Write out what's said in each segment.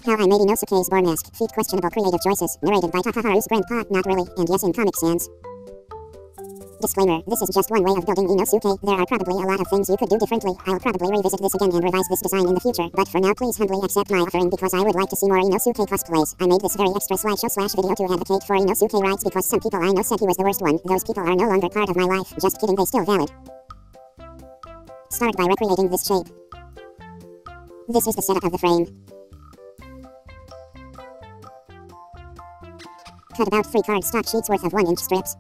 How I Made Inosuke's Boar Mask. Feet Questionable Creative Choices. Narrated by Takaharu's grandpa. Not really, and yes in Comic Sans. Disclaimer, this is just one way of building Inosuke. There are probably a lot of things you could do differently. I'll probably revisit this again and revise this design in the future, but for now please humbly accept my offering because I would like to see more Inosuke cosplays. I made this very extra slideshow/video to advocate for Inosuke rights because some people I know said he was the worst one. Those people are no longer part of my life. Just kidding, they still valid. Start by recreating this shape. This is the setup of the frame. Cut about 3 cardstock sheets worth of 1-inch strips.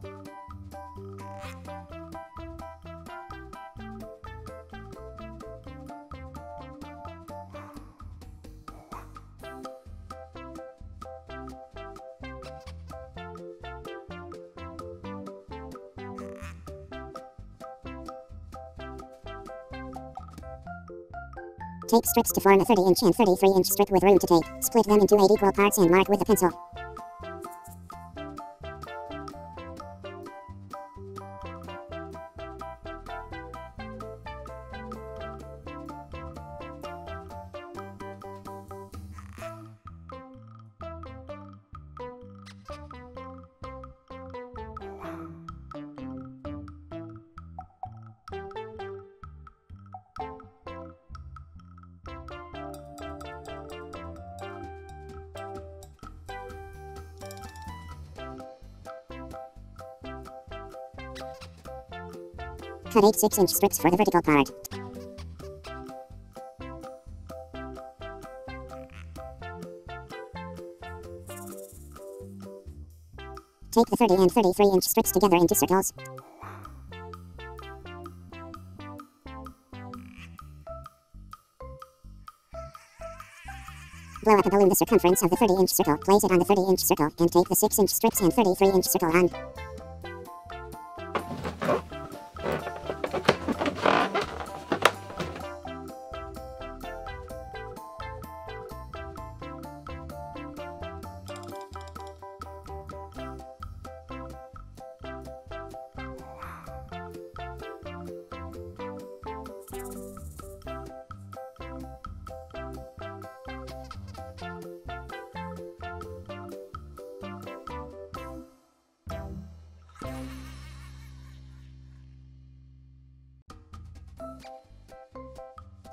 Tape strips to form a 30-inch and 33-inch strip with room to tape. Split them into 8 equal parts and mark with a pencil. Cut 8 6-inch strips for the vertical part. Take the 30 and 33-inch strips together into circles. Blow up a balloon the circumference of the 30-inch circle, place it on the 30-inch circle, and take the 6-inch strips and 33-inch circle on.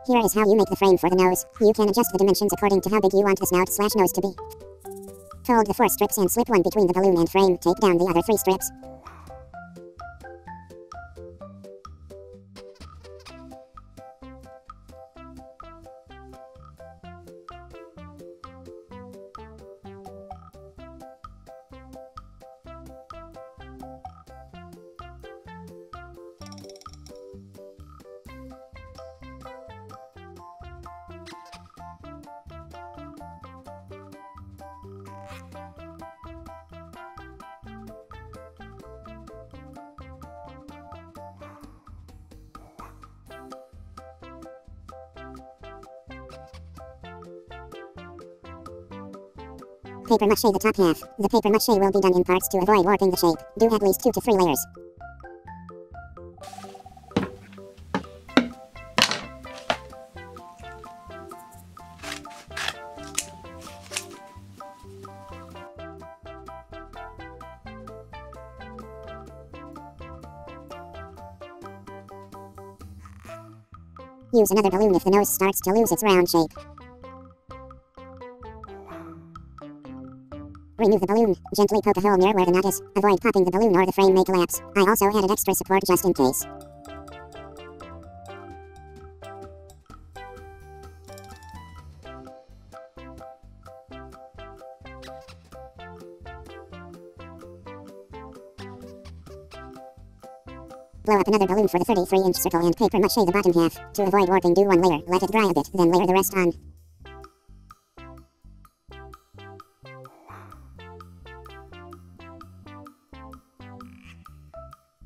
Here is how you make the frame for the nose. You can adjust the dimensions according to how big you want the snout/nose to be. Fold the 4 strips and slip one between the balloon and frame. Take down the other 3 strips. Paper mache the top half. The paper mache will be done in parts to avoid warping the shape. Do at least 2 to 3 layers. Use another balloon if the nose starts to lose its round shape. Remove the balloon. Gently poke a hole near where the knot is. Avoid popping the balloon or the frame may collapse. I also added extra support just in case. Blow up another balloon for the 33-inch circle and paper mache the bottom half. To avoid warping, do one layer, let it dry a bit, then layer the rest on.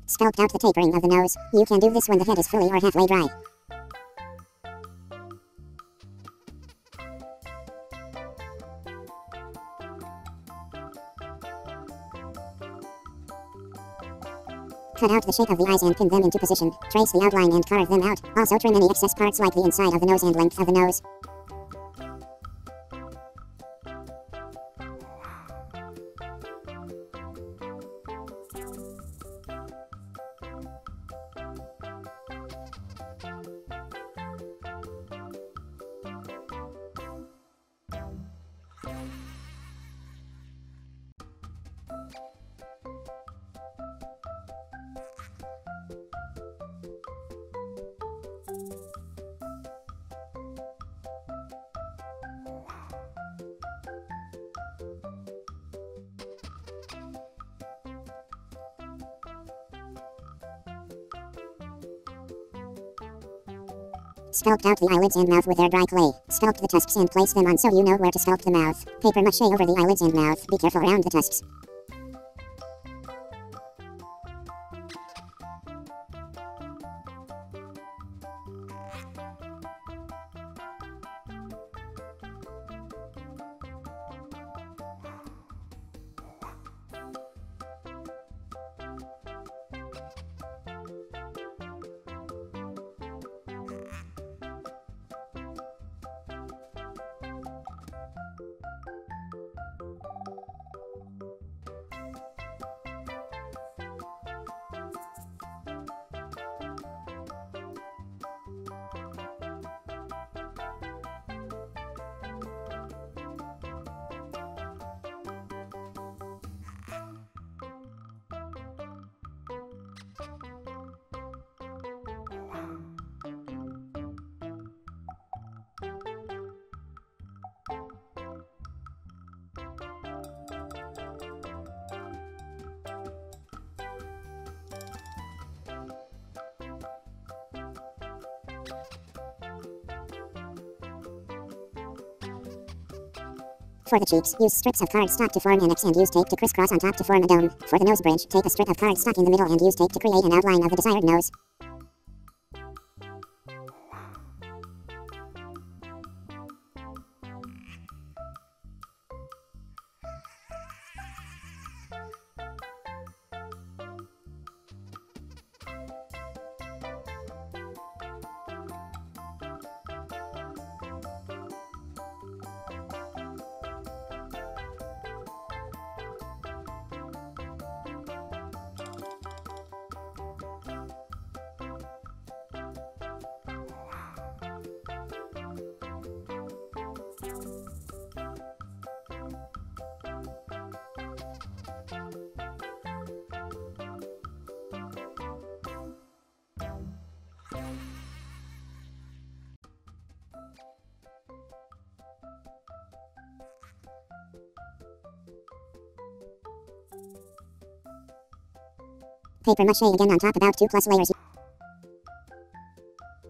Sculpt out the tapering of the nose. You can do this when the head is fully or halfway dry. Cut out the shape of the eyes and pin them into position. Trace the outline and carve them out. Also trim any excess parts like the inside of the nose and length of the nose. Sculpt out the eyelids and mouth with air dry clay. Sculpt the tusks and place them on so you know where to sculpt the mouth. Paper mache over the eyelids and mouth. Be careful around the tusks. For the cheeks, use strips of cardstock to form an X and use tape to crisscross on top to form a dome. For the nose bridge, take a strip of cardstock in the middle and use tape to create an outline of the desired nose. Paper mache again on top about 2+ layers.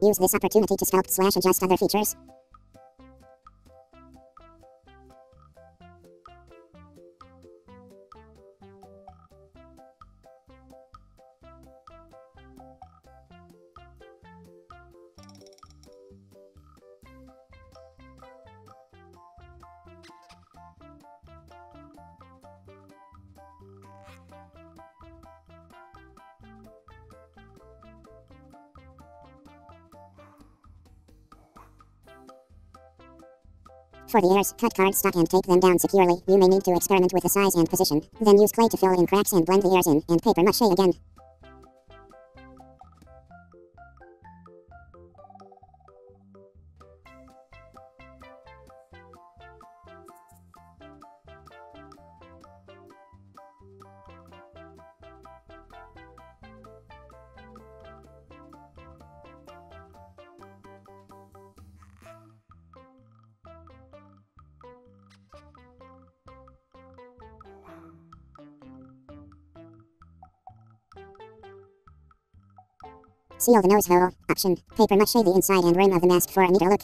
Use this opportunity to sculpt / adjust other features. For the ears, cut cardstock and tape them down securely. You may need to experiment with the size and position. Then use clay to fill in cracks and blend the ears in, and paper mache again. Seal the nose hole. Option. Paper mache the inside and rim of the mask for a neater look.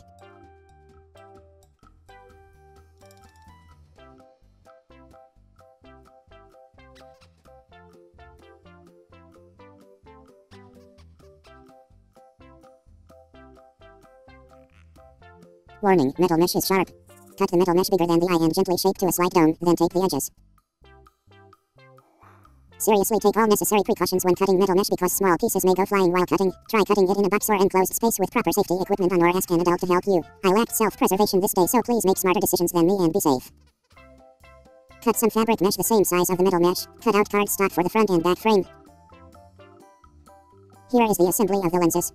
Warning, metal mesh is sharp. Cut the metal mesh bigger than the eye and gently shape to a slight dome, then tape the edges. Seriously, take all necessary precautions when cutting metal mesh because small pieces may go flying while cutting. Try cutting it in a box or enclosed space with proper safety equipment on or ask an adult to help you. I lacked self-preservation this day, so please make smarter decisions than me and be safe. Cut some fabric mesh the same size of the metal mesh. Cut out cardstock for the front and back frame. Here is the assembly of the lenses.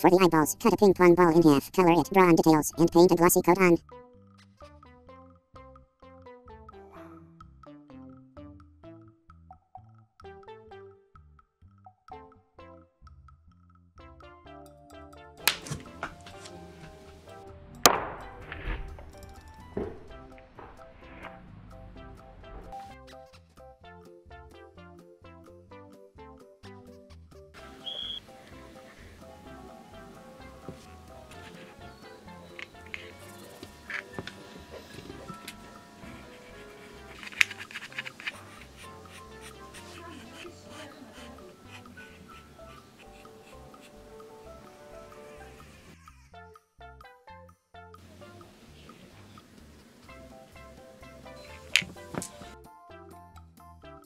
For the eyeballs, cut a ping pong ball in half, color it, draw on details, and paint a glossy coat on.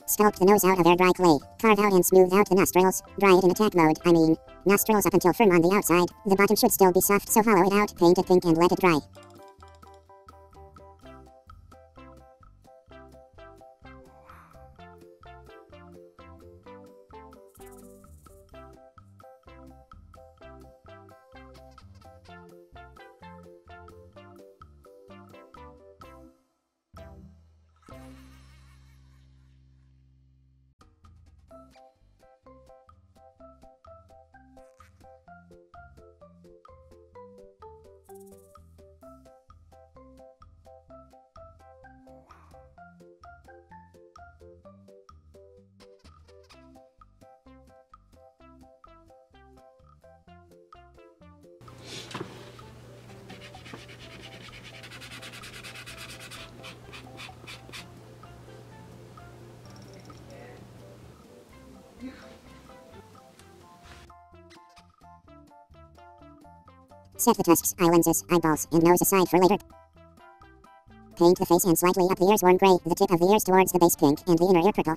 Sculpt the nose out of air dry clay. Carve out and smooth out the nostrils. Dry it in attack mode, nostrils up until firm on the outside. The bottom should still be soft, so hollow it out, paint it pink and let it dry. Set the tusks, eye lenses, eyeballs, and nose aside for later. Paint the face and slightly up the ears warm gray, the tip of the ears towards the base pink, and the inner ear purple.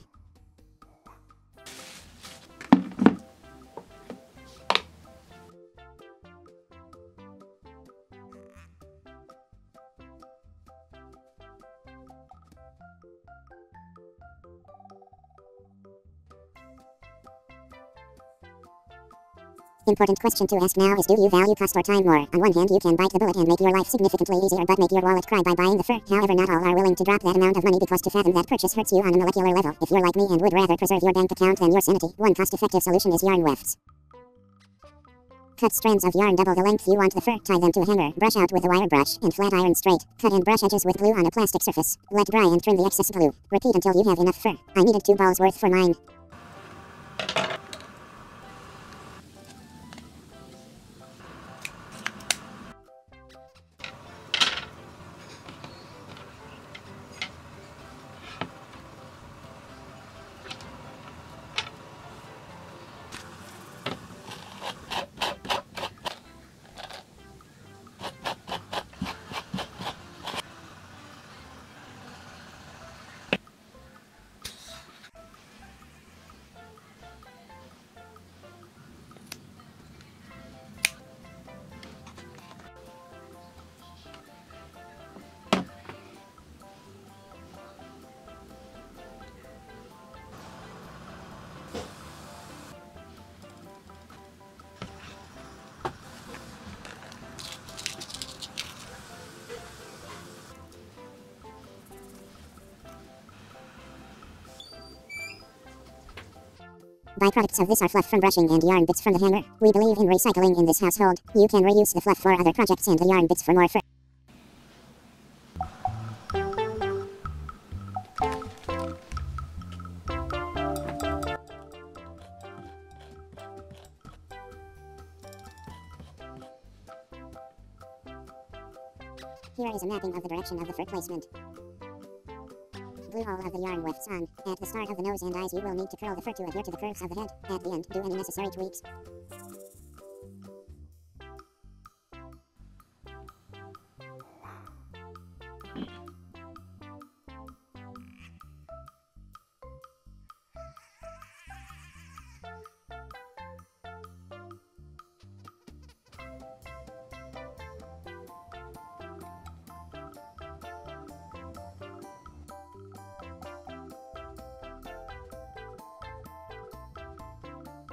Important question to ask now is, do you value cost or time more? On one hand, you can bite the bullet and make your life significantly easier but make your wallet cry by buying the fur. However, not all are willing to drop that amount of money because to fathom that purchase hurts you on a molecular level. If you're like me and would rather preserve your bank account than your sanity, one cost-effective solution is yarn wefts. Cut strands of yarn double the length you want the fur, tie them to a hanger, brush out with a wire brush, and flat iron straight. Cut and brush edges with glue on a plastic surface. Let dry and trim the excess glue. Repeat until you have enough fur. I needed 2 balls worth for mine. Byproducts of this are fluff from brushing and yarn bits from the hanger. We believe in recycling in this household. You can reuse the fluff for other projects and the yarn bits for more fur. Here is a mapping of the direction of the fur placement. Glue all of the yarn wefts on. At the start of the nose and eyes you will need to curl the fur to adhere to the curves of the head. At the end, do any necessary tweaks.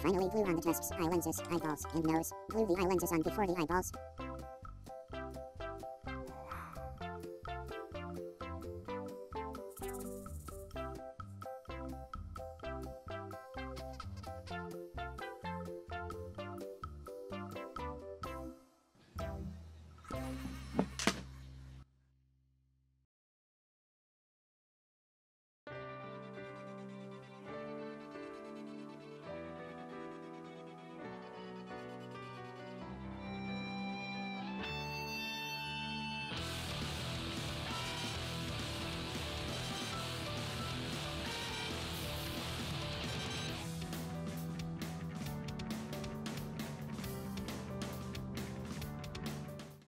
Finally glue on the TUSKS eye lenses, eyeballs, and nose. Glue the eye lenses on before the eyeballs.